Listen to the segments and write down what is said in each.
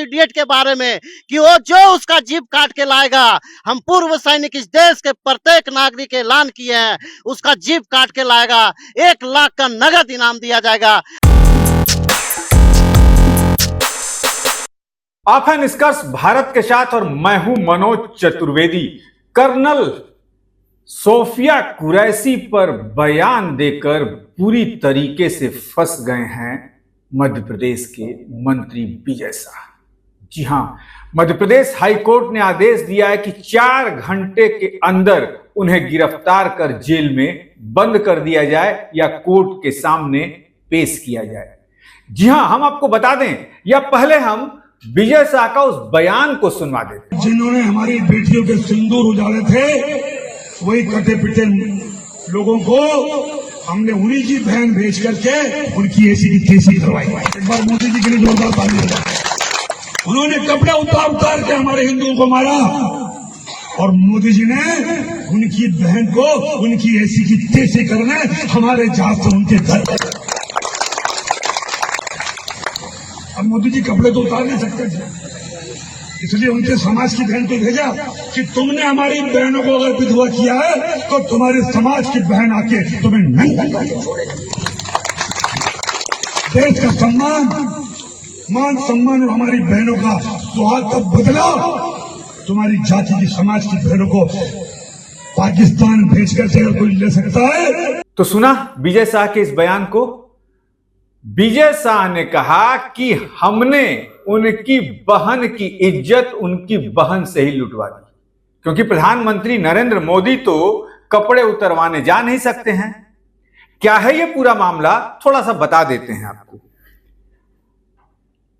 Idiot के बारे में कि वो जो उसका जीभ काट के लाएगा, हम पूर्व सैनिक इस देश के प्रत्येक नागरिक के ऐलान किए हैं, उसका जीभ काट के लाएगा 1 लाख का नगद इनाम दिया जाएगा। आप हैं निष्कर्ष भारत के साथ और मैं हूं मनोज चतुर्वेदी। कर्नल सोफिया कुरैशी पर बयान देकर पूरी तरीके से फंस गए हैं मध्य प्रदेश के मंत्री विजय शाह। जी हां, मध्य प्रदेश हाई कोर्ट ने आदेश दिया है कि 4 घंटे के अंदर उन्हें गिरफ्तार कर जेल में बंद कर दिया जाए या कोर्ट के सामने पेश किया जाए। जी हां, हम आपको बता दें या पहले हम विजय शाह का उस बयान को सुनवा देते। जिन्होंने हमारी बेटियों के सिंदूर उजाले थे, वही कटे पिटे लोगों को हमने उन्हीं की बहन भेज करके उनकी ऐसी की तैसी करवाई। एक बार मोदी जी के लिए जोरदार ताली बजाएं। उन्होंने कपड़े उतार के हमारे हिंदुओं को मारा और मोदी जी ने उनकी बहन को उनकी ऐसी की तैसी करने हमारे जहाज से उनके घर। अब मोदी जी कपड़े तो उतार नहीं सकते थे, इसलिए उनके समाज की बहन को भेजा कि तुमने हमारी बहनों को अगर विधवा किया है तो तुम्हारे समाज की बहन आके तुम्हें नहीं छोड़ेगी। देश का सम्मान, मान सम्मान और हमारी बहनों का सुहाग का बदला तुम्हारी जाति की समाज की बहनों को पाकिस्तान भेजकर से अगर कोई ले सकता है। तो सुना विजय शाह के इस बयान को। विजय शाह ने कहा कि हमने उनकी बहन की इज्जत उनकी बहन से ही लुटवा दी, क्योंकि प्रधानमंत्री नरेंद्र मोदी तो कपड़े उतरवाने जा नहीं सकते हैं। क्या है यह पूरा मामला, थोड़ा सा बता देते हैं आपको।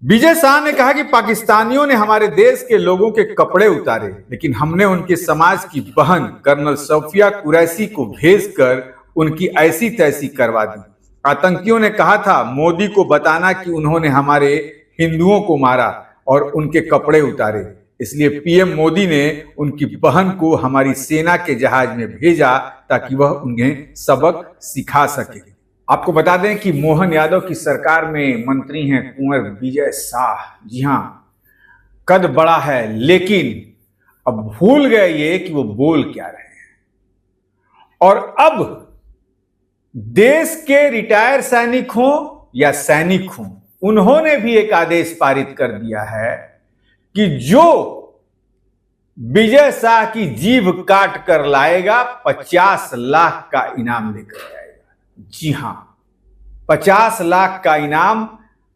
विजय शाह ने कहा कि पाकिस्तानियों ने हमारे देश के लोगों के कपड़े उतारे, लेकिन हमने उनके समाज की बहन कर्नल सोफिया कुरैशी को भेजकर उनकी ऐसी तैसी करवा दी। आतंकियों ने कहा था मोदी को बताना कि उन्होंने हमारे हिंदुओं को मारा और उनके कपड़े उतारे, इसलिए पीएम मोदी ने उनकी बहन को हमारी सेना के जहाज में भेजा ताकि वह उन्हें सबक सिखा सके। आपको बता दें कि मोहन यादव की सरकार में मंत्री हैं कुंवर विजय शाह। जी हां, कद बड़ा है, लेकिन अब भूल गए ये कि वो बोल क्या रहे हैं। और अब देश के रिटायर सैनिक हों या सैनिक हों, उन्होंने भी एक आदेश पारित कर दिया है कि जो विजय शाह की जीभ काट कर लाएगा 50 लाख का इनाम लेकर जाएगा। जी हां, 50 लाख का इनाम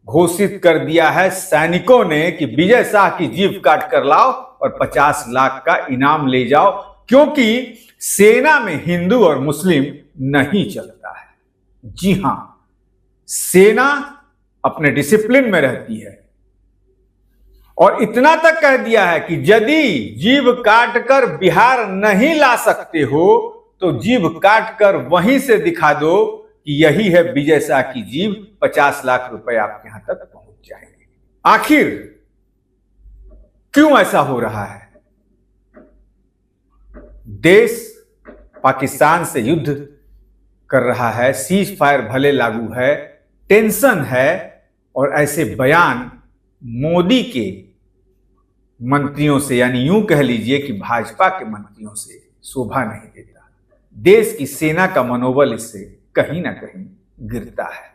घोषित कर दिया है सैनिकों ने कि विजय शाह की जीभ काट कर लाओ और 50 लाख का इनाम ले जाओ, क्योंकि सेना में हिंदू और मुस्लिम नहीं चलता है। जी हां, सेना अपने डिसिप्लिन में रहती है और इतना तक कह दिया है कि यदि जीभ काट कर बिहार नहीं ला सकते हो तो जीभ काट कर वहीं से दिखा दो कि यही है विजय शाह की जीभ, 50 लाख रुपए आपके यहां तक पहुंच जाएंगे। आखिर क्यों ऐसा हो रहा है? देश पाकिस्तान से युद्ध कर रहा है, सीज फायर भले लागू है, टेंशन है, और ऐसे बयान मोदी के मंत्रियों से, यानी यूं कह लीजिए कि भाजपा के मंत्रियों से शोभा नहीं देता। देश की सेना का मनोबल इससे कहीं ना कहीं गिरता है।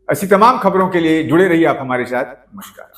ऐसी तमाम खबरों के लिए जुड़े रहिए आप हमारे साथ। नमस्कार।